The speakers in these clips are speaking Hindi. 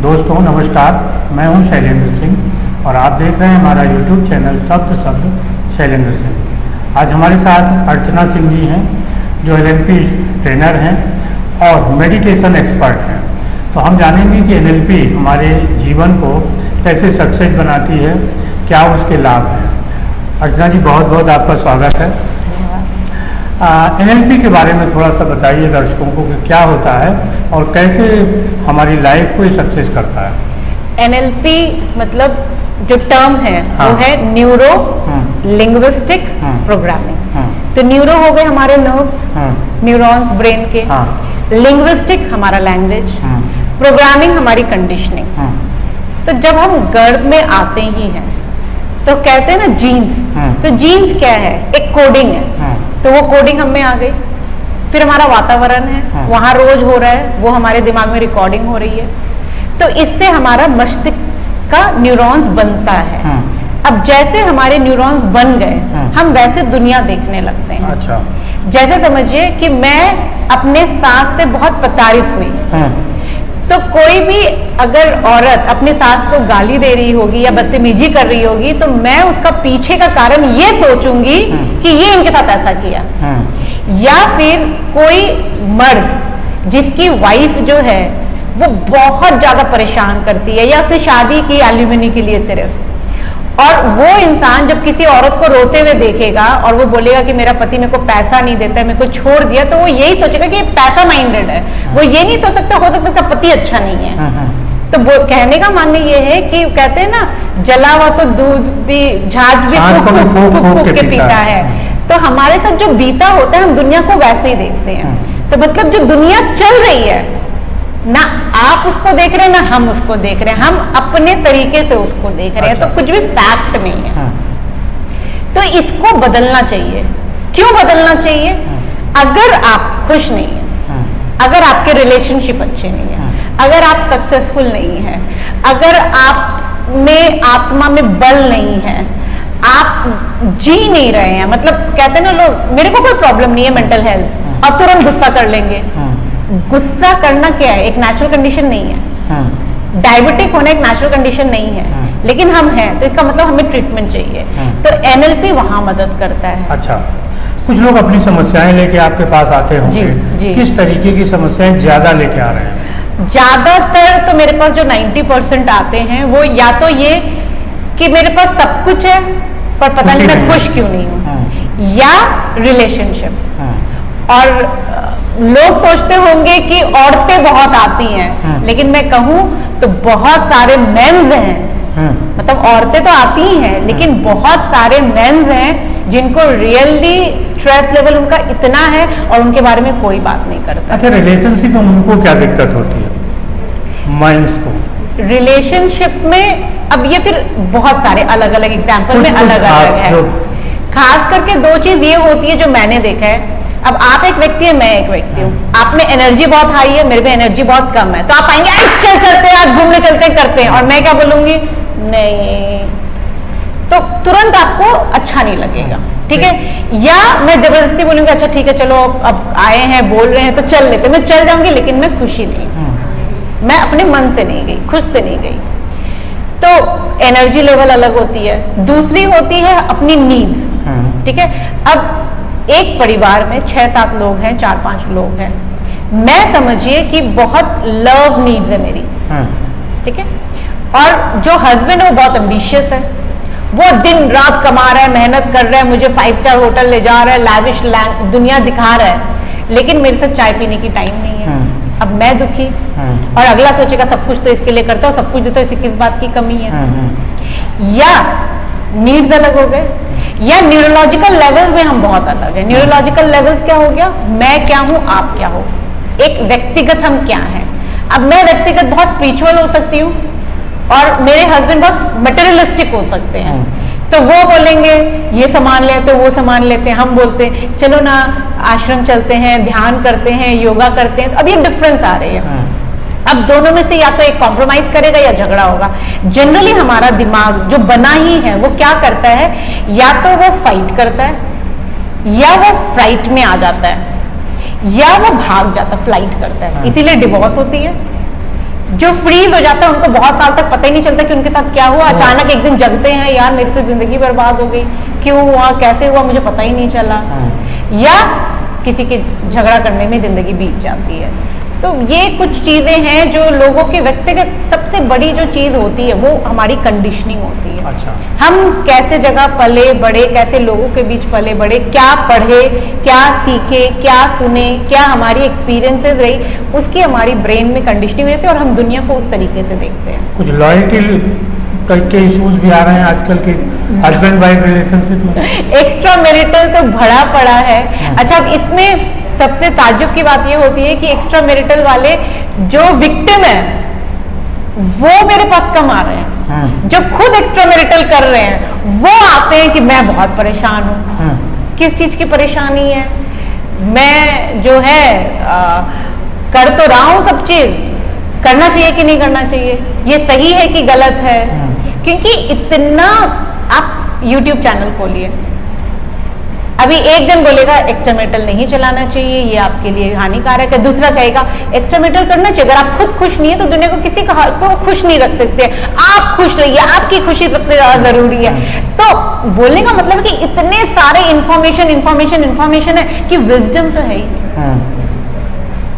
दोस्तों नमस्कार, मैं हूं शैलेंद्र सिंह और आप देख रहे हैं हमारा YouTube चैनल शब्द शैलेंद्र सिंह। आज हमारे साथ अर्चना सिंह जी हैं जो NLP ट्रेनर हैं और मेडिटेशन एक्सपर्ट हैं। तो हम जानेंगे कि NLP हमारे जीवन को कैसे सक्सेस बनाती है, क्या उसके लाभ हैं। अर्चना जी, बहुत बहुत आपका स्वागत है। NLP के बारे में थोड़ा सा बताइए दर्शकों को कि क्या होता है और कैसे हमारी लाइफ को ये सक्सेस करता है। NLP मतलब जो टर्म है वो है न्यूरो लिंग्विस्टिक प्रोग्रामिंग। तो न्यूरो हो गए हमारे नर्व्स, न्यूरॉन्स ब्रेन के, लिंग्विस्टिक हमारा लैंग्वेज, प्रोग्रामिंग हमारी कंडीशनिंग। तो जब हम गर्भ में आते ही हैं तो कहते हैं ना जीन्स, तो जीन्स क्या है? एक कोडिंग है। तो वो कोडिंग हम में आ गई। फिर हमारा वातावरण है, वहां रोज हो रहा है, वो हमारे दिमाग में रिकॉर्डिंग हो रही है। तो इससे हमारा मस्तिष्क का न्यूरॉन्स बनता है। अब जैसे हमारे न्यूरॉन्स बन गए, हम वैसे दुनिया देखने लगते हैं। अच्छा। जैसे समझिए कि मैं अपने सास से बहुत प्रताड़ित हुई, तो कोई भी अगर औरत अपने सास को गाली दे रही होगी या बदतमीजी कर रही होगी तो मैं उसका पीछे का कारण ये सोचूंगी कि ये इनके साथ ऐसा किया। या फिर कोई मर्द जिसकी वाइफ जो है वो बहुत ज्यादा परेशान करती है या उसने शादी की एल्यूमिनी के लिए सिर्फ, और वो इंसान जब किसी औरत को रोते हुए देखेगा और वो बोलेगा कि मेरा पति मेरे को पैसा नहीं देता है, मेरे को छोड़ दिया, तो वो यही सोचेगा कि पैसा माइंडेड है। वो ये नहीं सोच सकता हो सकता उसका पति अच्छा नहीं है। तो वो कहने का मानना ये है कि कहते हैं ना, जला हुआ तो दूध भी झाग भी फूक के पीता है। तो हमारे साथ जो बीता होता है हम दुनिया को वैसे ही देखते हैं। तो मतलब जो दुनिया चल रही है ना, आप उसको देख रहे हैं ना हम उसको देख रहे हैं, हम अपने तरीके से उसको देख रहे हैं। तो कुछ भी फैक्ट नहीं है। तो इसको बदलना चाहिए। क्यों बदलना चाहिए? अगर आप खुश नहीं है, अगर आपके रिलेशनशिप अच्छे नहीं है, अगर आप सक्सेसफुल नहीं है, अगर आप में आत्मा में बल नहीं है, आप जी नहीं रहे हैं, मतलब कहते हैं ना लोग मेरे को कोई प्रॉब्लम नहीं है मेंटल हेल्थ, और तुरंत गुस्सा कर लेंगे। गुस्सा करना क्या है? एक नेचुरल कंडीशन नहीं है। डायबिटिक होना एक नेचुरल कंडीशन नहीं है, लेकिन हम हैं, तो इसका मतलब हमें ट्रीटमेंट चाहिए। तो NLP वहां मदद करता है। अच्छा, कुछ लोग अपनी समस्याएं लेके आपके पास आते होंगे। जी। किस तरीके की समस्याएं ज्यादा लेके आ रहे हैं? ज्यादातर तो मेरे पास जो 90% आते हैं वो या तो ये कि मेरे पास सब कुछ है पर पता नहीं मैं खुश क्यों नहीं हूँ, या रिलेशनशिप। और लोग सोचते होंगे कि औरतें बहुत आती हैं, लेकिन मैं कहूँ तो बहुत सारे मेंस हैं। मतलब औरतें तो आती ही हैं, लेकिन बहुत सारे मेंस हैं जिनको रियली स्ट्रेस लेवल उनका इतना है और उनके बारे में कोई बात नहीं करता। अच्छा, रिलेशनशिप में उनको क्या दिक्कत होती है? मेंस को रिलेशनशिप में अब ये फिर बहुत सारे अलग अलग एग्जाम्पल में अलग अलग है। खास करके दो चीज ये होती है जो मैंने देखा है। अब आप एक व्यक्ति है, मैं एक व्यक्ति हूँ। आप में एनर्जी बहुत हाई है, मेरे में एनर्जी बहुत कम है, तो आप आएंगे चल चलते हैं, आज घूमने चलते हैं, करते हैं, और मैं क्या बोलूंगी? नहीं, तो तुरंत आपको अच्छा नहीं लगेगा। ठीक है? या मैं जबरदस्ती बोलूंगी अच्छा ठीक है चलो अब आए हैं बोल रहे हैं तो चल लेते, मैं चल जाऊंगी लेकिन मैं खुशी नहीं, मैं अपने मन से नहीं गई, खुश से नहीं गई। तो एनर्जी लेवल अलग होती है। दूसरी होती है अपनी नीड्स। ठीक है? अब एक परिवार में 6-7 लोग हैं, 4-5 लोग हैं, मैं समझिए कि बहुत लव नीड्स है मेरी। ठीक है? और जो हस्बैंड है वो बहुत एम्बिशियस है, वो दिन रात कमा रहा है, मेहनत कर रहा है, मुझे 5 स्टार होटल ले जा रहा है, लैविश दुनिया दिखा रहा है, लेकिन मेरे साथ चाय पीने की टाइम नहीं है। अब मैं दुखी, और अगला सोचेगा सब कुछ तो इसके लिए करता हूँ, सब कुछ देता हूँ, इसे किस बात की कमी है? या नीड्स अलग हो गए, या न्यूरोलॉजिकल लेवल्स में हम बहुत अलग है। न्यूरोलॉजिकल लेवल्स क्या हो गया? मैं क्या हूं, आप क्या हो, एक व्यक्तिगत हम क्या हैं। अब मैं व्यक्तिगत बहुत स्पिरिचुअल हो सकती हूँ और मेरे हस्बैंड बहुत मटेरियलिस्टिक हो सकते हैं। तो वो बोलेंगे ये सामान लेते हैं, वो सामान लेते हैं, हम बोलते हैं चलो ना आश्रम चलते हैं, ध्यान करते हैं, योगा करते हैं। तो अब ये डिफरेंस आ रही है। अब दोनों में से या तो एक कॉम्प्रोमाइज करेगा या झगड़ा होगा। जनरली हमारा दिमाग जो बना ही है वो क्या करता है? या तो वो फाइट करता है, या वो फ्लाइट में आ जाता है, या वो भाग जाता, फ्लाइट करता है। इसीलिए डिवोर्स होती है। जो फ्रीज हो जाता है उनको बहुत साल तक पता ही नहीं चलता कि उनके साथ क्या हुआ, अचानक एक दिन जगते हैं, यार मेरी तो जिंदगी बर्बाद हो गई, क्यों हुआ, कैसे हुआ, मुझे पता ही नहीं चला। या किसी के झगड़ा करने में जिंदगी बीत जाती है। तो ये कुछ चीजें हैं जो लोगों के व्यक्तिगत, सबसे बड़ी जो चीज होती है वो हमारी कंडीशनिंग होती है। अच्छा। हम कैसे जगह पले बड़े, कैसे लोगों के बीच पले बड़े, क्या पढ़े, क्या सीखे, क्या सुने, क्या हमारी एक्सपीरियंसेस रही, उसकी हमारी ब्रेन में कंडीशनिंग रहती है और हम दुनिया को उस तरीके से देखते हैं। कुछ लॉयल्टी के इश्यूज भी आ रहे हैं आजकल के हस्बैंड वाइफ रिलेशनशिप में। एक्स्ट्रा मैरिटल तो भरा पड़ा है। अच्छा, अब इसमें सबसे ताज्जुब की बात ये होती है कि एक्स्ट्रा मैरिटल वाले जो विक्टिम है वो मेरे पास कम आ रहे हैं, जो खुद एक्स्ट्रा मैरिटल कर रहे हैं वो आते हैं कि मैं बहुत परेशान हूँ। किस चीज की परेशानी है? मैं जो है कर तो रहा हूँ सब चीज, करना चाहिए कि नहीं करना चाहिए, ये सही है कि गलत है। क्योंकि इतना, आप YouTube चैनल खोलिए, अभी एक जन बोलेगा एक्स्ट्रा मैरिटल नहीं चलाना चाहिए, ये आपके लिए हानिकारक है, दूसरा कहेगा एक्स्ट्रा मैरिटल करना चाहिए। अगर आप खुद खुश नहीं है तो दुनिया को किसी को खुश नहीं रख सकते। आप खुश रहिए, आपकी खुशी सबसे ज्यादा जरूरी है। तो बोलने का मतलब है कि इतने सारे इंफॉर्मेशन है कि विजडम तो है ही नहीं।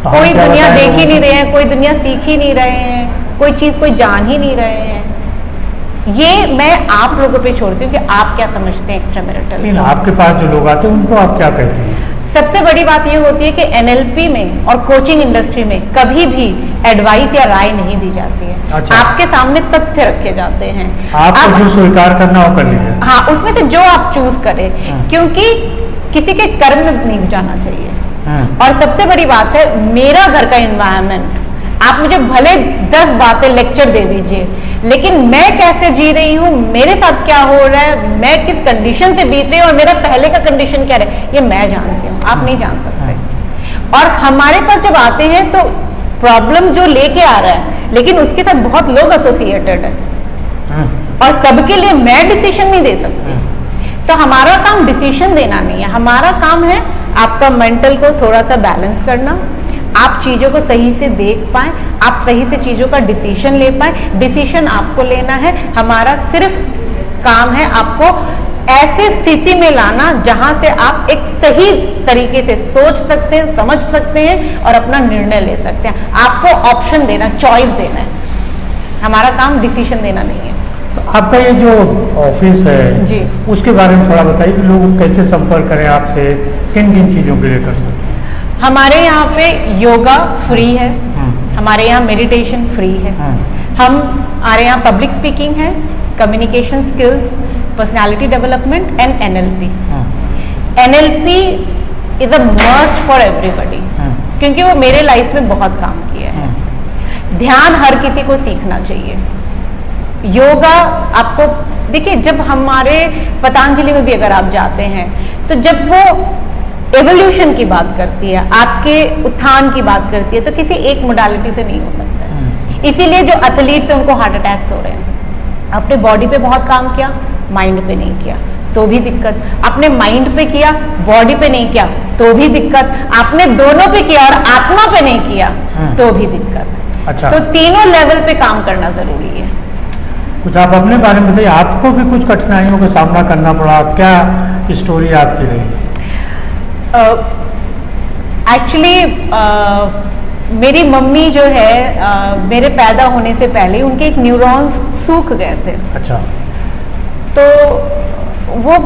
कोई दुनिया देख ही नहीं रहे हैं, कोई दुनिया सीख ही नहीं रहे हैं, कोई चीज कोई जान ही नहीं रहे हैं। ये मैं आप लोगों पे छोड़ती हूँ कि आप क्या समझते हैं एक्स्ट्रा मैरिटल। आपके पास जो लोग आते हैं उनको आप क्या कहते हैं? सबसे बड़ी बात ये होती है कि NLP में और कोचिंग इंडस्ट्री में कभी भी एडवाइस या राय नहीं दी जाती है। अच्छा। आपके सामने तथ्य रखे जाते हैं, आपको जो स्वीकार करना हो कर लीजिए। हाँ, उसमें से जो आप चूज करें, क्योंकि किसी के कर्म में नहीं जाना चाहिए। और सबसे बड़ी बात है, मेरा घर का एनवायरनमेंट, आप मुझे भले 10 बातें लेक्चर दे दीजिए, लेकिन मैं कैसे जी रही हूँ, मेरे साथ क्या हो रहा है, मैं किस कंडीशन से बीत रही हूँ और मेरा पहले का कंडीशन क्या है, ये मैं जानती हूँ, आप नहीं जान सकते। और हमारे पास जब आते हैं तो प्रॉब्लम जो लेके आ रहा है, लेकिन उसके साथ बहुत लोग एसोसिएटेड है और सबके लिए मैं डिसीजन नहीं दे सकती। तो हमारा काम डिसीजन देना नहीं है, हमारा काम है आपका मेंटल को थोड़ा सा बैलेंस करना, आप चीजों को सही से देख पाएं, आप सही से चीजों का डिसीजन ले पाएं। डिसीजन आपको लेना है, हमारा सिर्फ काम है आपको ऐसे स्थिति में लाना जहां से आप एक सही तरीके से सोच सकते हैं, समझ सकते हैं और अपना निर्णय ले सकते हैं। आपको ऑप्शन देना, चॉइस देना है, हमारा काम डिसीजन देना नहीं है। तो आपका ये जो ऑफिस है जी, उसके बारे में थोड़ा बताइए कि लोग कैसे संपर्क करें आपसे, किन किन चीजों के लिए कर सकते हैं? हमारे यहाँ पे योगा फ्री है, हमारे यहाँ मेडिटेशन फ्री है, हमारे यहाँ पब्लिक स्पीकिंग है, communication skills, personality development and NLP। NLP is a must for everybody, क्योंकि वो मेरे लाइफ में बहुत काम किया है। ध्यान हर किसी को सीखना चाहिए। योगा आपको देखिए, जब हमारे पतंजलि में भी अगर आप जाते हैं तो जब वो एवोल्यूशन की बात करती है, आपके उत्थान की बात करती है, तो किसी एक मोडालिटी से नहीं हो सकता है। इसीलिए जो एथलीट्स हैं उनको हार्ट अटैक्स हो रहे हैं। अपने बॉडी पे बहुत काम किया, माइंड पे नहीं किया तो भी दिक्कत, आपने माइंड पे किया, बॉडी पे नहीं किया तो भी दिक्कत, आपने दोनों पे किया और आत्मा पे नहीं किया तो भी दिक्कत। अच्छा। तो तीनों लेवल पे काम करना जरूरी है। कुछ आप अपने बारे में बताइए, आपको भी कुछ कठिनाइयों का सामना करना पड़ा, क्या स्टोरी आपकी रही? एक्चुअली मेरी मम्मी जो है मेरे पैदा होने से पहले उनके एक न्यूरॉन्स सूख गए थे। अच्छा। तो वो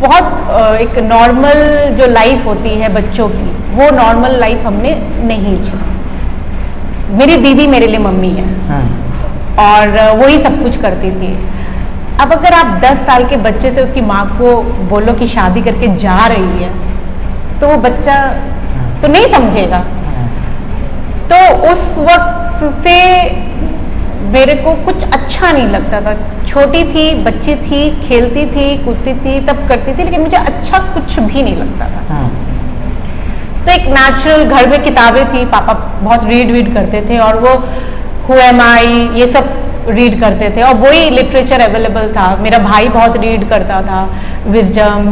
बहुत एक नॉर्मल जो लाइफ होती है बच्चों की, वो नॉर्मल लाइफ हमने नहीं जी। मेरी दीदी मेरे लिए मम्मी है और वही सब कुछ करती थी। अब अगर आप 10 साल के बच्चे से उसकी माँ को बोलो कि शादी करके जा रही है तो वो बच्चा तो नहीं समझेगा। तो उस वक्त से मेरे को कुछ अच्छा नहीं लगता था। छोटी थी, बच्ची थी, खेलती थी, कूदती थी, सब करती थी, लेकिन मुझे अच्छा कुछ भी नहीं लगता था। तो एक नेचुरल, घर में किताबें थी, पापा बहुत रीड करते थे और वो हु एम आई ये सब रीड करते थे, और वही लिटरेचर अवेलेबल था। मेरा भाई बहुत रीड करता था, विजडम,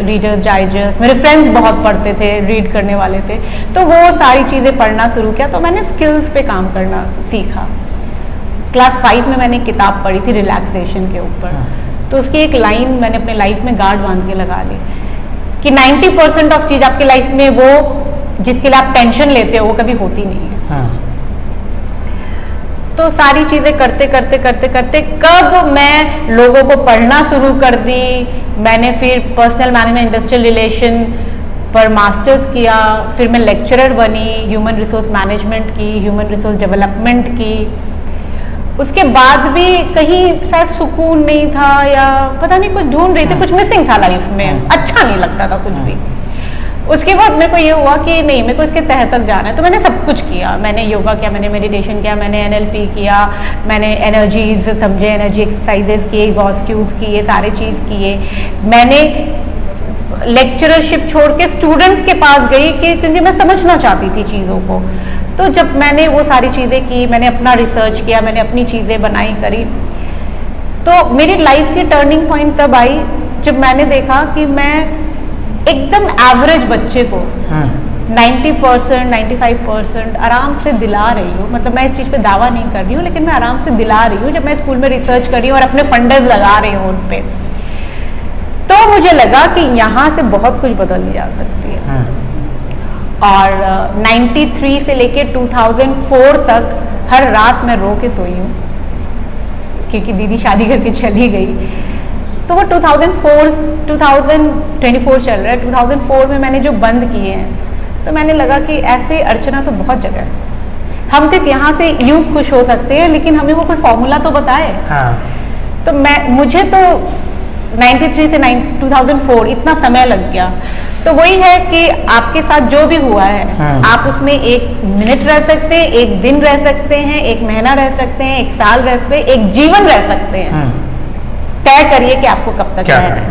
रीडर्स डाइजेस्ट, मेरे फ्रेंड्स बहुत पढ़ते थे, रीड करने वाले थे, तो वो सारी चीज़ें पढ़ना शुरू किया। तो मैंने स्किल्स पे काम करना सीखा। क्लास 5 में मैंने किताब पढ़ी थी रिलैक्सेशन के ऊपर, तो उसकी एक लाइन मैंने अपने लाइफ में गार्ड बांध के लगा ली कि 90% ऑफ चीज़ आपके लाइफ में वो जिसके लिए आप टेंशन लेते हो वो कभी होती नहीं है। हाँ। तो सारी चीज़ें करते करते करते करते कब मैं लोगों को पढ़ना शुरू कर दी, मैंने फिर पर्सनल मैनेजमेंट इंडस्ट्रियल रिलेशन पर मास्टर्स किया, फिर मैं लेक्चरर बनी, ह्यूमन रिसोर्स मैनेजमेंट की, ह्यूमन रिसोर्स डेवलपमेंट की। उसके बाद भी कहीं शायद सुकून नहीं था, या पता नहीं कुछ ढूंढ रही थी, कुछ मिसिंग था लाइफ में, अच्छा नहीं लगता था कुछ भी। उसके बाद मेरे को ये हुआ कि नहीं, मेरे को इसके तह तक जाना है, तो मैंने सब कुछ किया। मैंने योगा किया, मैंने मेडिटेशन किया, मैंने NLP किया, मैंने एनर्जीज समझे, एनर्जी एक्सरसाइजेज किए, गॉस्क्यूज किए, सारे चीज़ किए। मैंने लेक्चरशिप छोड़ के स्टूडेंट्स के पास गई क्योंकि मैं समझना चाहती थी चीज़ों को। तो जब मैंने वो सारी चीज़ें की, मैंने अपना रिसर्च किया, मैंने अपनी चीज़ें बनाई करी, तो मेरी लाइफ की टर्निंग पॉइंट तब आई जब मैंने देखा कि मैं एकदम एवरेज बच्चे को 90%, 95% आराम से दिला रही हूँ। मतलब मैं इस चीज़ पे दावा नहीं कर रही हूँ, लेकिन मैं आराम से दिला रही हूँ जब मैं स्कूल में रिसर्च कर रही हूँ और अपने फंडर्स लगा रही हूँ उन पे। तो मुझे लगा कि यहाँ से बहुत कुछ बदली जा सकती है। और 93 से लेके 2004 तक हर रात मैं रो के सोई हूँ, क्योंकि दीदी शादी करके चली गई। तो वो 2024 चल रहा है, 2004 में मैंने जो बंद किए हैं, तो मैंने लगा कि ऐसे अर्चना तो बहुत जगह है, हम सिर्फ यहाँ से यूं खुश हो सकते हैं, लेकिन हमें वो कोई फॉर्मूला तो बताए। हाँ। तो मुझे तो 93 से 2004 इतना समय लग गया। तो वही है कि आपके साथ जो भी हुआ है, आप उसमें 1 मिनट रह सकते हैं, 1 दिन रह सकते हैं, 1 महीना रह सकते हैं, 1 साल रह सकते हैं, 1 जीवन रह सकते हैं। तय करिए कि आपको कब तक रहना है।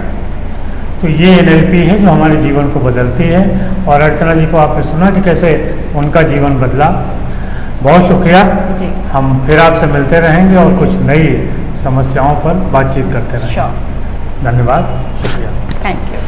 तो ये NLP है जो हमारे जीवन को बदलती है, और अर्चना जी को आपने सुना कि कैसे उनका जीवन बदला। बहुत शुक्रिया। हम फिर आपसे मिलते रहेंगे और कुछ नई समस्याओं पर बातचीत करते रहेंगे। धन्यवाद, शुक्रिया। Thank you.